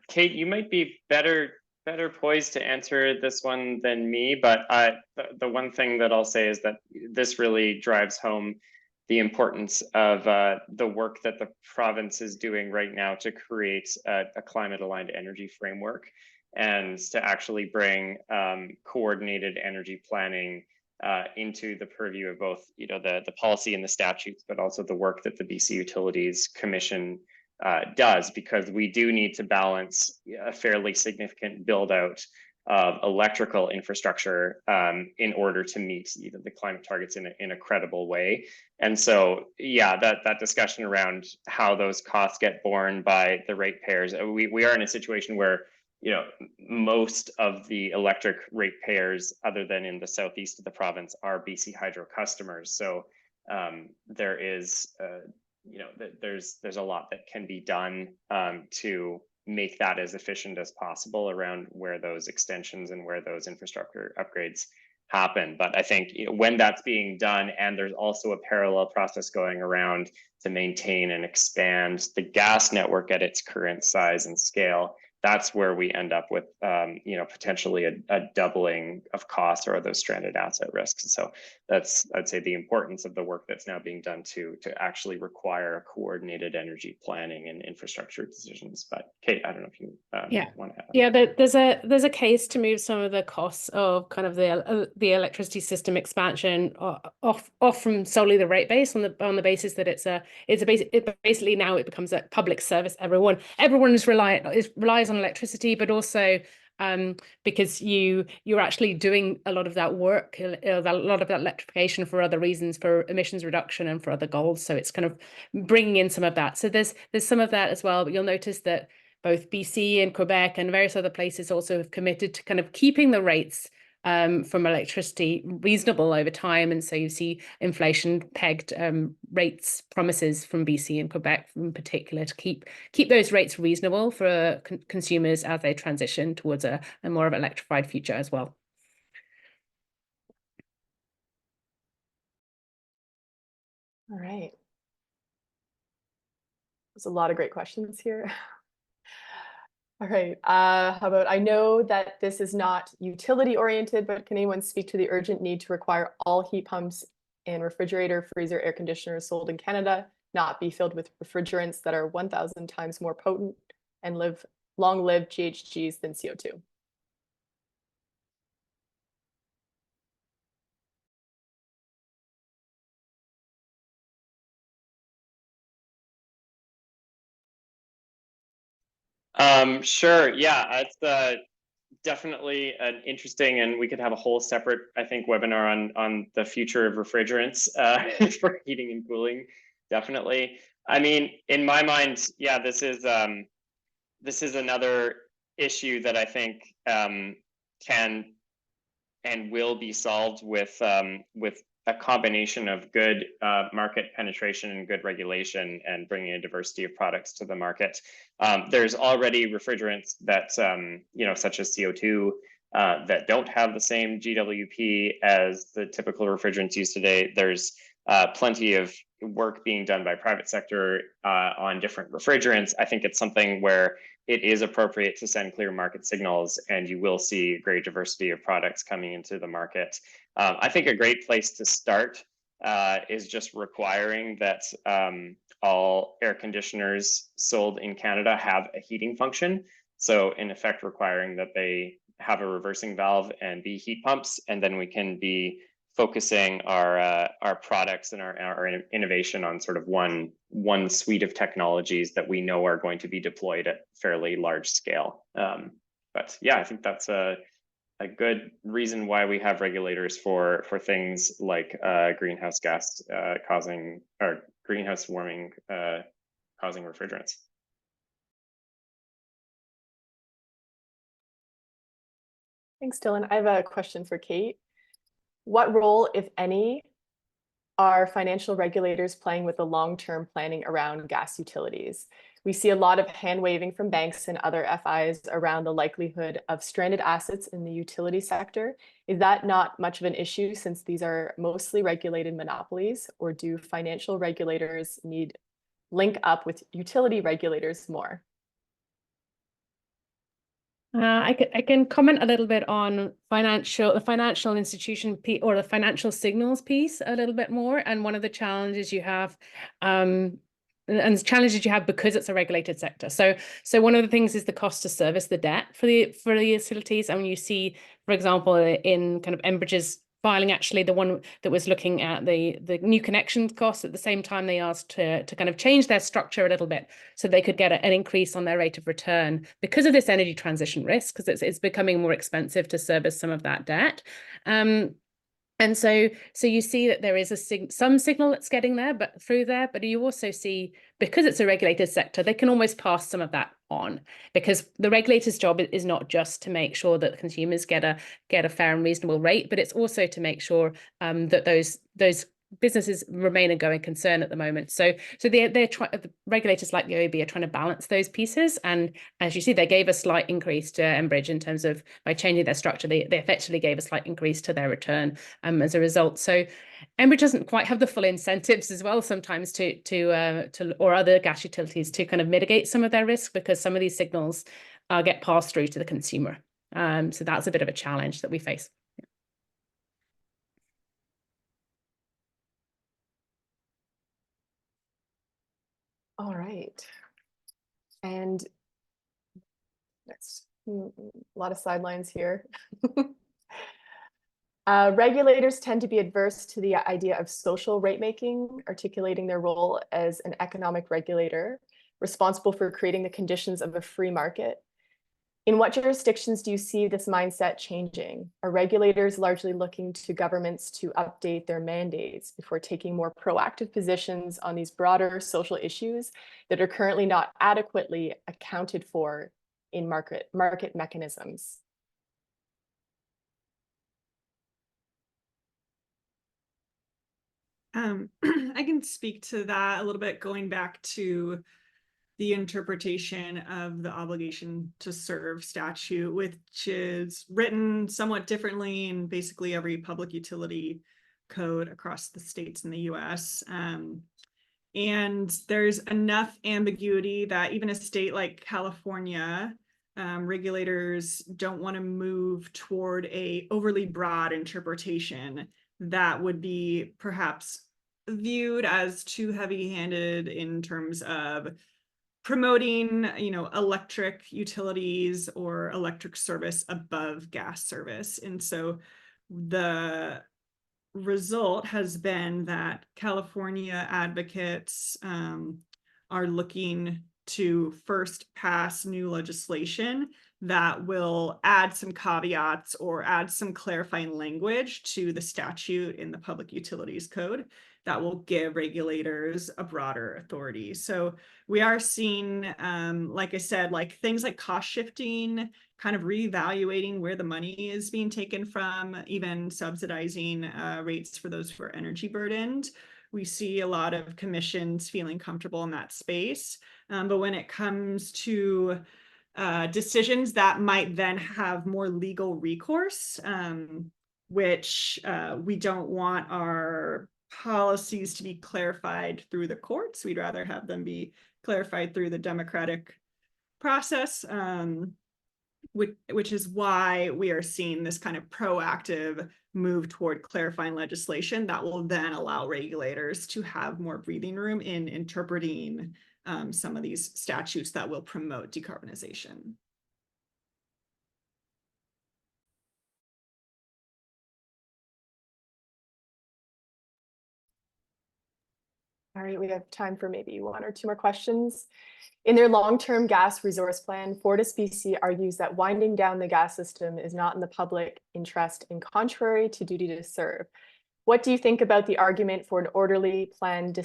Kate, you might be better poised to answer this one than me, but the one thing that I'll say is that this really drives home the importance of the work that the province is doing right now to create a climate-aligned energy framework, and to actually bring coordinated energy planning into the purview of both, the policy and the statutes, but also the work that the BC Utilities Commission does, because we do need to balance a fairly significant build out of electrical infrastructure in order to meet the climate targets in a credible way. And so, yeah, that discussion around how those costs get borne by the ratepayers, we are in a situation where, most of the electric ratepayers, other than in the southeast of the province, are BC Hydro customers. So there is there's a lot that can be done to make that as efficient as possible around where those extensions and where those infrastructure upgrades happen. But I think when that's being done, and there's also a parallel process going around to maintain and expand the gas network at its current size and scale, that's where we end up with, potentially a doubling of costs or those stranded asset risks. So that's, I'd say, the importance of the work that's now being done to actually require coordinated energy planning and infrastructure decisions. But Kate, I don't know if you want to add. Yeah, there's a case to move some of the costs of kind of the electricity system expansion off from solely the rate base on the basis that basically now it becomes a public service. Everyone relies on electricity, but also because you're actually doing a lot of that work, a lot of that electrification for other reasons, for emissions reduction and for other goals. So it's kind of bringing in some of that. So there's some of that as well. But you'll notice that both BC and Quebec and various other places also have committed to kind of keeping the rates from electricity reasonable over time. And so you see inflation pegged rates promises from BC and Quebec in particular to keep those rates reasonable for consumers as they transition towards a more of an electrified future as well. All right. There's a lot of great questions here. All right, how about, I know that this is not utility oriented, but can anyone speak to the urgent need to require all heat pumps and refrigerator, freezer, air conditioners sold in Canada not be filled with refrigerants that are 1,000 times more potent and long-lived GHGs than CO2? Sure. Yeah, it's definitely an interesting, and we could have a whole separate, I think, webinar on the future of refrigerants for heating and cooling. Definitely. I mean, in my mind, yeah, this is another issue that I think can and will be solved with a combination of good market penetration and good regulation and bringing a diversity of products to the market. There's already refrigerants that, such as CO2, that don't have the same GWP as the typical refrigerants used today. There's plenty of work being done by private sector on different refrigerants. I think it's something where it is appropriate to send clear market signals, and you will see a great diversity of products coming into the market. I think a great place to start is just requiring that all air conditioners sold in Canada have a heating function. So in effect, requiring that they have a reversing valve and be heat pumps, and then we can be focusing our products and our innovation on sort of one suite of technologies that we know are going to be deployed at fairly large scale. But yeah, I think that's a good reason why we have regulators for things like greenhouse gas causing, or greenhouse warming causing refrigerants. Thanks, Dylan. I have a question for Kate. What role, if any, are financial regulators playing with the long-term planning around gas utilities? We see a lot of hand-waving from banks and other FIs around the likelihood of stranded assets in the utility sector. Is that not much of an issue since these are mostly regulated monopolies, or do financial regulators need link up with utility regulators more? I can comment a little bit on the financial institution piece, or the financial signals piece a little bit more. And one of the challenges you have, and the challenges you have because it's a regulated sector. So one of the things is the cost to service the debt for the utilities. And when you see, for example, in kind of Enbridge's filing, actually the one that was looking at the new connections costs, at the same time they asked to kind of change their structure a little bit so they could get an increase on their rate of return because of this energy transition risk, because it's becoming more expensive to service some of that debt. And so you see that there is some signal that's getting there, but you also see, because it's a regulated sector, they can almost pass some of that on, because the regulator's job is not just to make sure that consumers get a fair and reasonable rate, but it's also to make sure that those businesses remain a going concern at the moment. So the regulators like the OEB are trying to balance those pieces. And as you see, they gave a slight increase to Enbridge in terms of, by changing their structure, they effectively gave a slight increase to their return as a result. So Enbridge doesn't quite have the full incentives as well sometimes to or other gas utilities to kind of mitigate some of their risk, because some of these signals get passed through to the consumer. So that's a bit of a challenge that we face. All right. And next, a lot of sidelines here. Regulators tend to be adverse to the idea of social rate making, articulating their role as an economic regulator responsible for creating the conditions of a free market. In what jurisdictions do you see this mindset changing? Are regulators largely looking to governments to update their mandates before taking more proactive positions on these broader social issues that are currently not adequately accounted for in market mechanisms? I can speak to that a little bit, going back to the interpretation of the obligation to serve statute, which is written somewhat differently in basically every public utility code across the states in the US. And there's enough ambiguity that even a state like California, regulators don't want to move toward a overly broad interpretation that would be perhaps viewed as too heavy-handed in terms of promoting, electric utilities or electric service above gas service. And so the result has been that California advocates are looking to first pass new legislation that will add some caveats or add some clarifying language to the statute in the Public Utilities Code that will give regulators a broader authority. So we are seeing, like I said, like things like cost shifting, kind of reevaluating where the money is being taken from, even subsidizing rates for those who are energy burdened. We see a lot of commissions feeling comfortable in that space. But when it comes to decisions that might then have more legal recourse, which we don't want our policies to be clarified through the courts. We'd rather have them be clarified through the democratic process, which is why we are seeing this kind of proactive move toward clarifying legislation that will then allow regulators to have more breathing room in interpreting some of these statutes that will promote decarbonization. All right, we have time for maybe one or two more questions. In their long-term gas resource plan, FortisBC argues that winding down the gas system is not in the public interest and contrary to duty to serve. What do you think about the argument for an orderly planned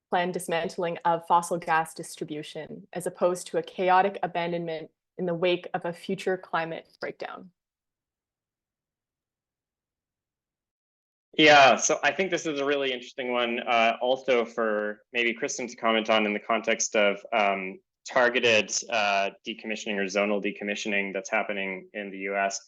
dismantling of fossil gas distribution, as opposed to a chaotic abandonment in the wake of a future climate breakdown? Yeah, so I think this is a really interesting one, also for maybe Kristen to comment on in the context of targeted decommissioning or zonal decommissioning that's happening in the US.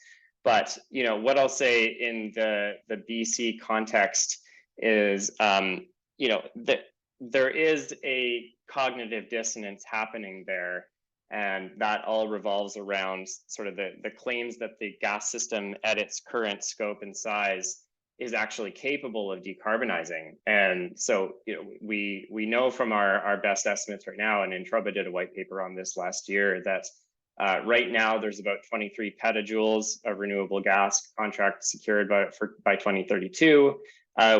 But what I'll say in the BC context is, that there is a cognitive dissonance happening there, and that all revolves around sort of the claims that the gas system at its current scope and size is actually capable of decarbonizing. And so, we know from our best estimates right now, and Introba did a white paper on this last year, that right now there's about 23 petajoules of renewable gas contracts secured by 2032,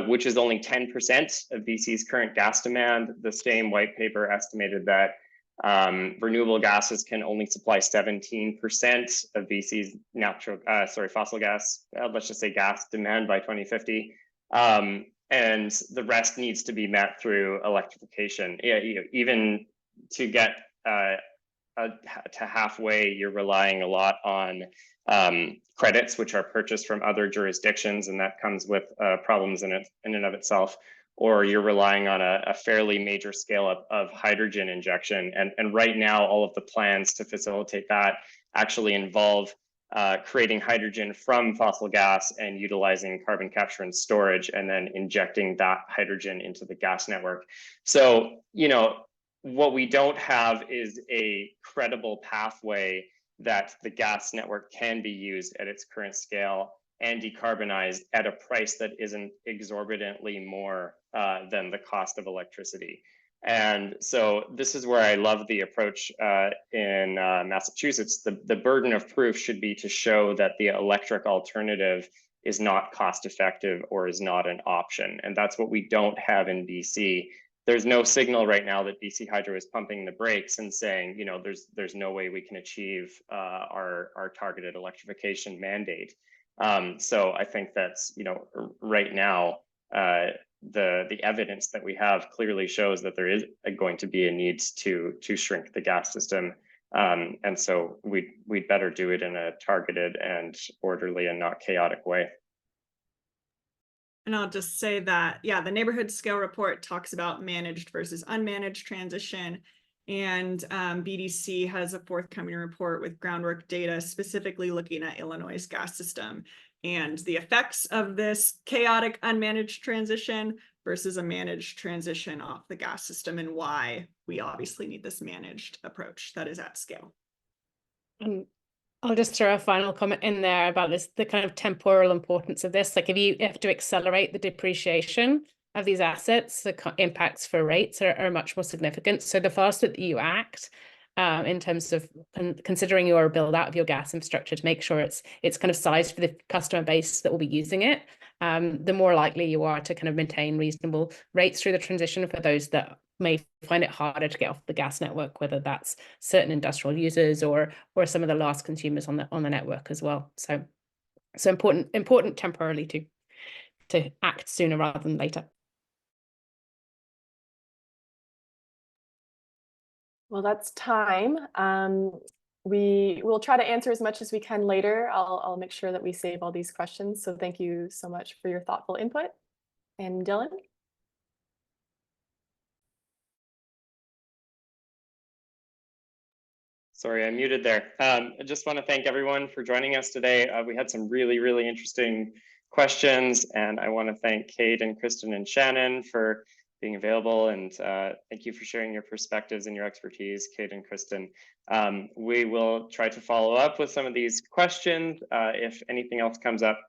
which is only 10% of BC's current gas demand. The same white paper estimated that renewable gases can only supply 17% of BC's fossil gas, let's just say gas demand by 2050. And the rest needs to be met through electrification. Even to get to halfway, you're relying a lot on credits, which are purchased from other jurisdictions, and that comes with problems in and of itself. Or you're relying on a fairly major scale up of hydrogen injection. And right now, all of the plans to facilitate that actually involve creating hydrogen from fossil gas and utilizing carbon capture and storage, and then injecting that hydrogen into the gas network. So, what we don't have is a credible pathway that the gas network can be used at its current scale and decarbonized at a price that isn't exorbitantly more than the cost of electricity. And so this is where I love the approach in Massachusetts. The burden of proof should be to show that the electric alternative is not cost effective or is not an option. And that's what we don't have in BC. There's no signal right now that BC Hydro is pumping the brakes and saying, there's no way we can achieve our targeted electrification mandate. So I think that's, right now, the evidence that we have clearly shows that there is going to be a need to shrink the gas system. And so we'd better do it in a targeted and orderly and not chaotic way. And I'll just say that, yeah, the neighborhood scale report talks about managed versus unmanaged transition. And BDC has a forthcoming report with groundwork data specifically looking at Illinois' gas system. and the effects of this chaotic unmanaged transition versus a managed transition off the gas system, and why we obviously need this managed approach that is at scale. I'll just throw a final comment in there about this, the kind of temporal importance of this. Like if you have to accelerate the depreciation of these assets, the impacts for rates are much more significant. So the faster that you act in terms of considering your build out of your gas infrastructure to make sure it's kind of sized for the customer base that will be using it, the more likely you are to kind of maintain reasonable rates through the transition for those that may find it harder to get off the gas network, whether that's certain industrial users or some of the last consumers on the network as well. So important temporarily to act sooner rather than later. Well, that's time. We will try to answer as much as we can later. I'll make sure that we save all these questions. So thank you so much for your thoughtful input. And Dylan? Sorry, I muted there. I just want to thank everyone for joining us today. We had some really, really interesting questions, and I want to thank Kate and Kristen and Shannon for being available, and thank you for sharing your perspectives and your expertise, Kate and Kristen. We will try to follow up with some of these questions. If anything else comes up,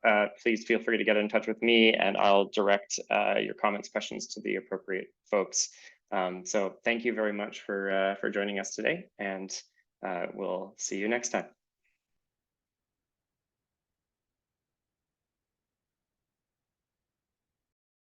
please feel free to get in touch with me, and I'll direct your comments, questions to the appropriate folks. So thank you very much for joining us today, and we'll see you next time.